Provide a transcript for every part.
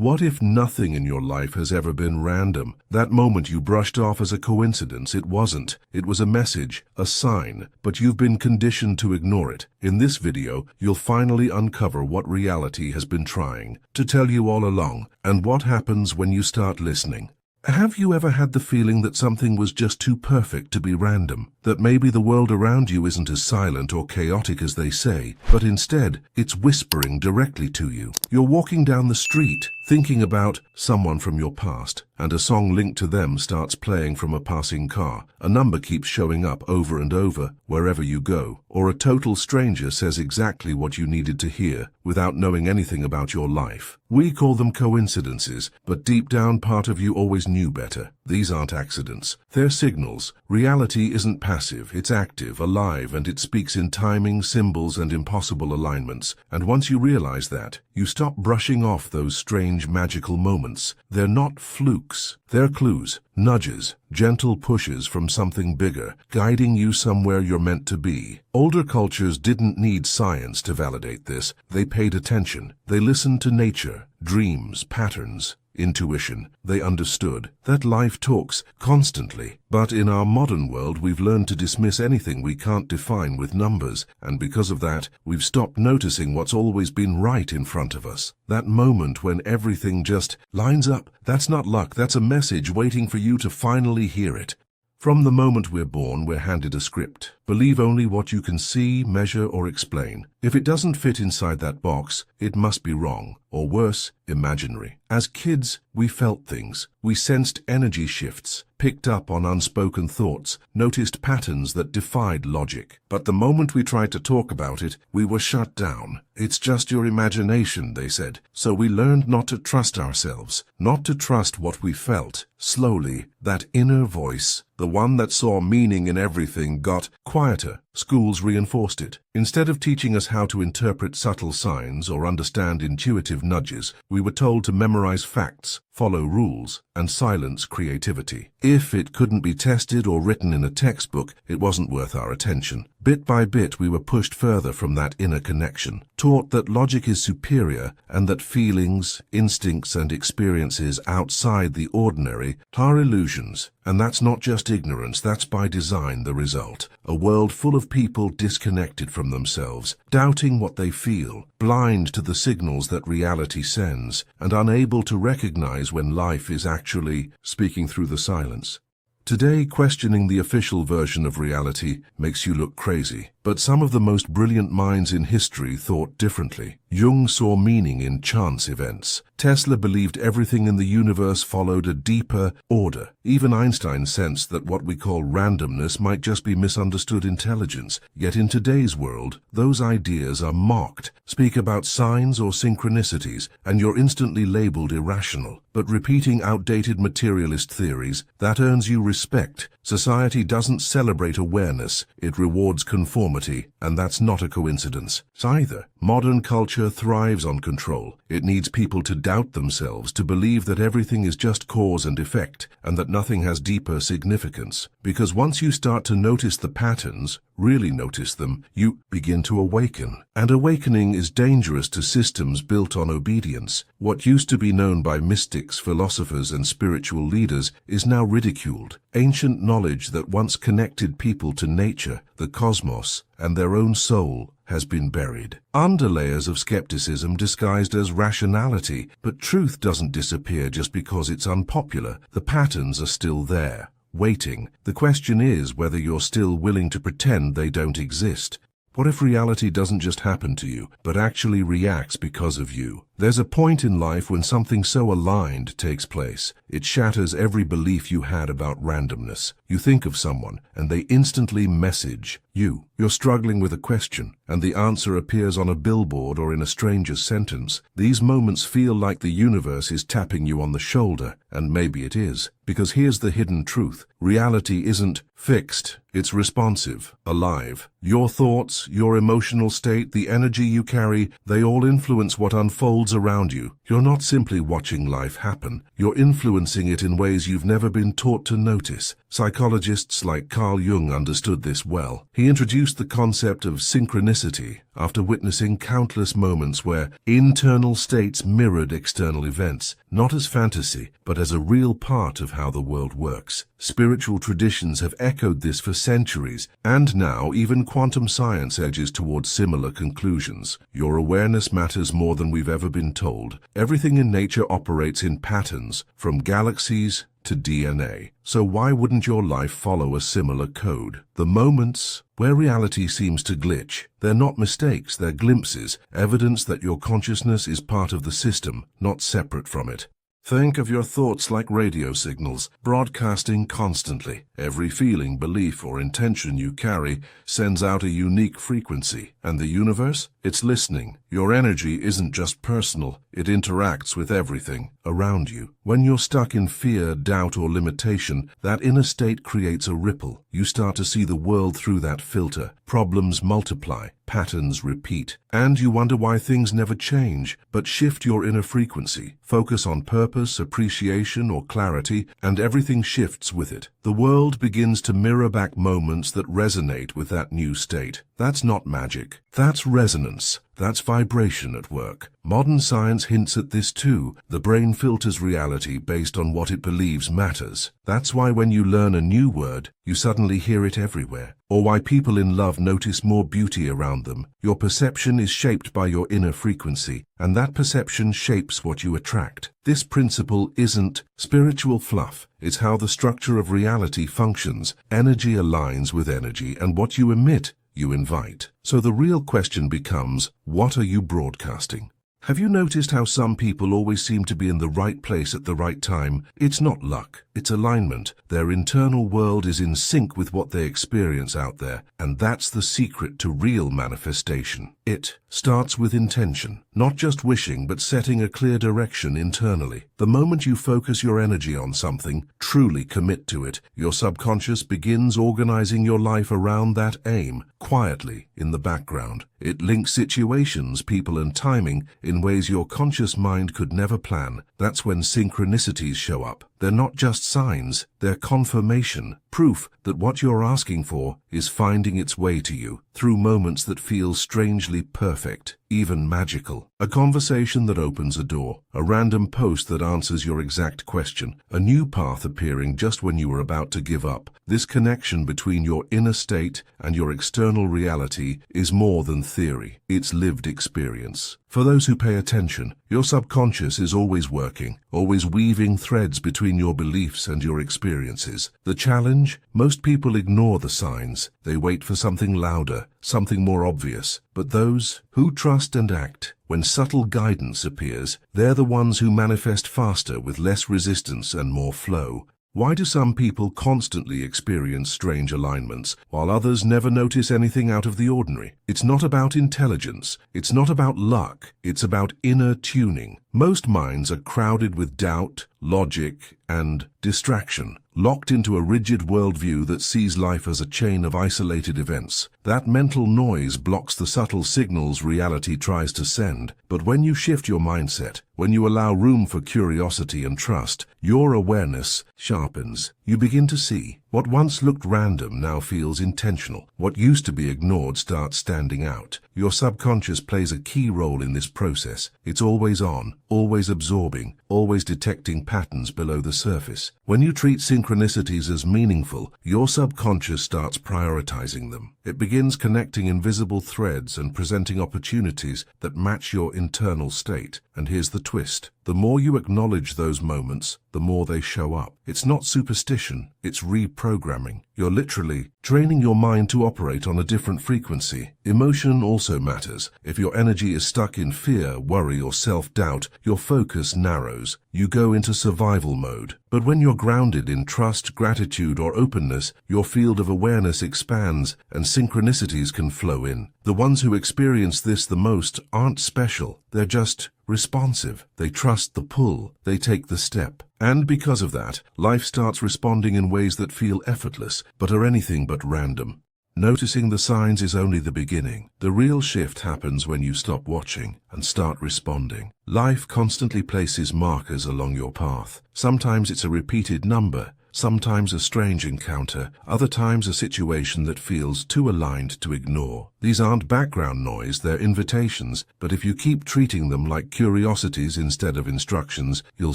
What if nothing in your life has ever been random? That moment you brushed off as a coincidence, it wasn't. It was a message, a sign, but you've been conditioned to ignore it. In this video, you'll finally uncover what reality has been trying to tell you all along, and what happens when you start listening. Have you ever had the feeling that something was just too perfect to be random? That maybe the world around you isn't as silent or chaotic as they say, but instead, it's whispering directly to you. You're walking down the street, thinking about someone from your past, and a song linked to them starts playing from a passing car. A number keeps showing up over and over, wherever you go. Or a total stranger says exactly what you needed to hear, without knowing anything about your life. We call them coincidences, but deep down part of you always knew better. These aren't accidents. They're signals. Reality isn't passive, it's active, alive, and it speaks in timing, symbols, and impossible alignments. And once you realize that, you stop brushing off those strange, magical moments. They're not flukes. They're clues, nudges, gentle pushes from something bigger, guiding you somewhere you're meant to be. Older cultures didn't need science to validate this. They paid attention. They listened to nature, dreams, patterns, intuition. They understood that life talks constantly. But in our modern world, we've learned to dismiss anything we can't define with numbers, and because of that, we've stopped noticing what's always been right in front of us. That moment when everything just lines up, that's not luck, that's a message waiting for you to finally hear it. From the moment we're born, we're handed a script. Believe only what you can see, measure, or explain. If it doesn't fit inside that box, it must be wrong, or worse, imaginary. As kids, we felt things. We sensed energy shifts, picked up on unspoken thoughts, noticed patterns that defied logic. But the moment we tried to talk about it, we were shut down. It's just your imagination, they said. So we learned not to trust ourselves, not to trust what we felt. Slowly, that inner voice, the one that saw meaning in everything, got quieter. Schools reinforced it. Instead of teaching us how to interpret subtle signs or understand intuitive nudges, we were told to memorize facts, follow rules, and silence creativity. If it couldn't be tested or written in a textbook, it wasn't worth our attention. Bit by bit, we were pushed further from that inner connection, taught that logic is superior and that feelings, instincts, and experiences outside the ordinary are illusions. And that's not just ignorance, that's by design the result. A world full of people disconnected from themselves, doubting what they feel, blind to the signals that reality sends, and unable to recognize when life is actually speaking through the silence. Today, questioning the official version of reality makes you look crazy. But some of the most brilliant minds in history thought differently. Jung saw meaning in chance events. Tesla believed everything in the universe followed a deeper order. Even Einstein sensed that what we call randomness might just be misunderstood intelligence. Yet in today's world, those ideas are mocked. Speak about signs or synchronicities, and you're instantly labeled irrational. But repeating outdated materialist theories, that earns you respect. Society doesn't celebrate awareness, it rewards conformity, and that's not a coincidence either. Modern culture thrives on control. It needs people to doubt themselves, to believe that everything is just cause and effect, and that nothing has deeper significance. Because once you start to notice the patterns, really notice them, you begin to awaken. And awakening is dangerous to systems built on obedience. What used to be known by mystics, philosophers, and spiritual leaders is now ridiculed. Ancient knowledge that once connected people to nature, the cosmos, and their own soul has been buried. Under layers of skepticism disguised as rationality, but truth doesn't disappear just because it's unpopular. The patterns are still there, waiting. The question is whether you're still willing to pretend they don't exist. What if reality doesn't just happen to you, but actually reacts because of you? There's a point in life when something so aligned takes place. It shatters every belief you had about randomness. You think of someone, and they instantly message you. You're struggling with a question, and the answer appears on a billboard or in a stranger's sentence. These moments feel like the universe is tapping you on the shoulder, and maybe it is. Because here's the hidden truth. Reality isn't fixed. It's responsive, alive. Your thoughts, your emotional state, the energy you carry, they all influence what unfolds worlds around you. You're not simply watching life happen, you're influencing it in ways you've never been taught to notice. Psychologists like Carl Jung understood this well. He introduced the concept of synchronicity after witnessing countless moments where internal states mirrored external events, not as fantasy, but as a real part of how the world works. Spiritual traditions have echoed this for centuries, and now even quantum science edges towards similar conclusions. Your awareness matters more than we've ever been told. Everything in nature operates in patterns, from galaxies to DNA. So why wouldn't your life follow a similar code? The moments where reality seems to glitch, they're not mistakes, they're glimpses, evidence that your consciousness is part of the system, not separate from it. Think of your thoughts like radio signals, broadcasting constantly. Every feeling, belief, or intention you carry sends out a unique frequency. And the universe? It's listening. Your energy isn't just personal, it interacts with everything around you. When you're stuck in fear, doubt, or limitation, that inner state creates a ripple. You start to see the world through that filter. Problems multiply, patterns repeat, and you wonder why things never change. But shift your inner frequency. Focus on purpose, appreciation, or clarity, and everything shifts with it. The world begins to mirror back moments that resonate with that new state. That's not magic. That's resonance. That's vibration at work. Modern science hints at this too. The brain filters reality based on what it believes matters. That's why when you learn a new word, you suddenly hear it everywhere. Or why people in love notice more beauty around them. Your perception is shaped by your inner frequency, and that perception shapes what you attract. This principle isn't spiritual fluff. It's how the structure of reality functions. Energy aligns with energy, and what you emit, you invite. So the real question becomes, what are you broadcasting? Have you noticed how some people always seem to be in the right place at the right time? It's not luck, it's alignment. Their internal world is in sync with what they experience out there, and that's the secret to real manifestation. It starts with intention, not just wishing, but setting a clear direction internally. The moment you focus your energy on something, truly commit to it, your subconscious begins organizing your life around that aim, quietly, in the background. It links situations, people, and timing in ways your conscious mind could never plan. That's when synchronicities show up. They're not just signs, they're confirmation, proof that what you're asking for is finding its way to you through moments that feel strangely perfect, even magical. A conversation that opens a door, a random post that answers your exact question, a new path appearing just when you were about to give up. This connection between your inner state and your external reality is more than theory, it's lived experience. For those who pay attention, your subconscious is always working, always weaving threads between your beliefs and your experiences. The challenge? Most people ignore the signs. They wait for something louder, something more obvious. But those who trust and act, when subtle guidance appears, they're the ones who manifest faster with less resistance and more flow. Why do some people constantly experience strange alignments, while others never notice anything out of the ordinary? It's not about intelligence, it's not about luck, it's about inner tuning. Most minds are crowded with doubt, logic, and distraction, locked into a rigid worldview that sees life as a chain of isolated events. That mental noise blocks the subtle signals reality tries to send. But when you shift your mindset, when you allow room for curiosity and trust, your awareness sharpens. You begin to see. What once looked random now feels intentional. What used to be ignored starts standing out. Your subconscious plays a key role in this process. It's always on, always absorbing, always detecting patterns below the surface. When you treat synchronicities as meaningful, your subconscious starts prioritizing them. It begins connecting invisible threads and presenting opportunities that match your internal state. And here's the twist. The more you acknowledge those moments, the more they show up. It's not superstition, it's reprogramming. You're literally training your mind to operate on a different frequency. Emotion also matters. If your energy is stuck in fear, worry, or self-doubt, your focus narrows. You go into survival mode. But when you're grounded in trust, gratitude, or openness, your field of awareness expands and synchronicities can flow in. The ones who experience this the most aren't special. They're just responsive. They trust the pull. They take the step. And because of that, life starts responding in ways that feel effortless, but are anything but random. Noticing the signs is only the beginning. The real shift happens when you stop watching and start responding. Life constantly places markers along your path. Sometimes it's a repeated number, sometimes a strange encounter, other times a situation that feels too aligned to ignore. These aren't background noise, they're invitations, but if you keep treating them like curiosities instead of instructions, you'll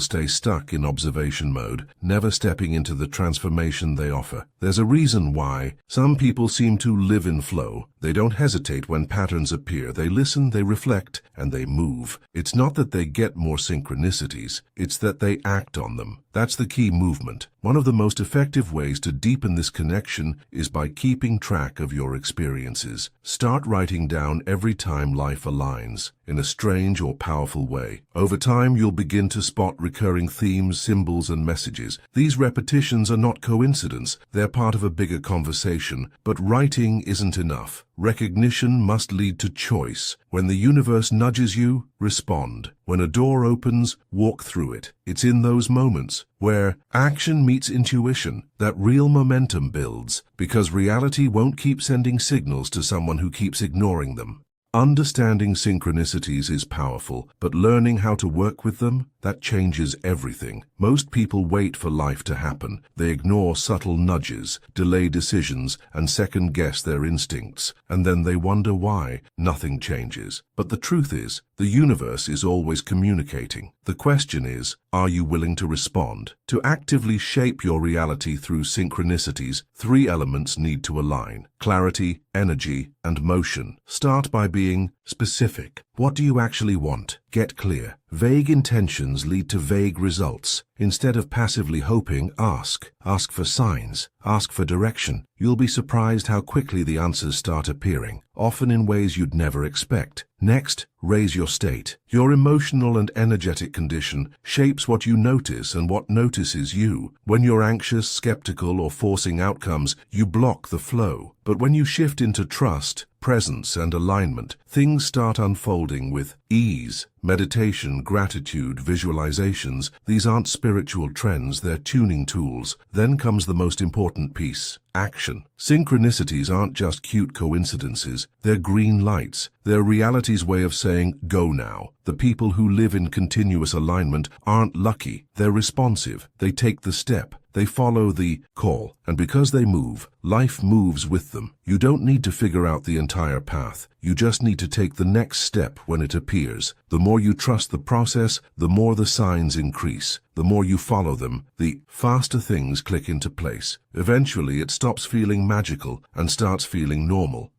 stay stuck in observation mode, never stepping into the transformation they offer. There's a reason why some people seem to live in flow. They don't hesitate when patterns appear. They listen, they reflect, and they move. It's not that they get more synchronicities, it's that they act on them. That's the key: movement. One of the most effective ways to deepen this connection is by keeping track of your experiences. Start writing down every time life aligns in a strange or powerful way. Over time, you'll begin to spot recurring themes, symbols, and messages. These repetitions are not coincidence. They're part of a bigger conversation. But writing isn't enough. Recognition must lead to choice. When the universe nudges you, respond. When a door opens, walk through it. It's in those moments where action meets intuition that real momentum builds, because reality won't keep sending signals to someone who keeps ignoring them. Understanding synchronicities is powerful, but learning how to work with them, that changes everything. Most people wait for life to happen. They ignore subtle nudges, delay decisions, and second-guess their instincts, and then they wonder why nothing changes. But the truth is, the universe is always communicating. The question is, are you willing to respond? To actively shape your reality through synchronicities, 3 elements need to align: clarity, energy, and motion. Start by being specific. What do you actually want? Get clear. Vague intentions lead to vague results. Instead of passively hoping, ask. Ask for signs. Ask for direction. You'll be surprised how quickly the answers start appearing, often in ways you'd never expect. Next, raise your state. Your emotional and energetic condition shapes what you notice and what notices you. When you're anxious, skeptical, or forcing outcomes, you block the flow. But when you shift into trust, presence, and alignment, things start unfolding with ease. Meditation, gratitude, visualizations, these aren't spiritual trends, they're tuning tools. Then comes the most important piece: action. Synchronicities aren't just cute coincidences, they're green lights. They're reality's way of saying, go now. The people who live in continuous alignment aren't lucky, they're responsive. They take the step. They follow the call, and because they move, life moves with them. You don't need to figure out the entire path. You just need to take the next step when it appears. The more you trust the process, the more the signs increase. The more you follow them, the faster things click into place. Eventually, it stops feeling magical and starts feeling normal.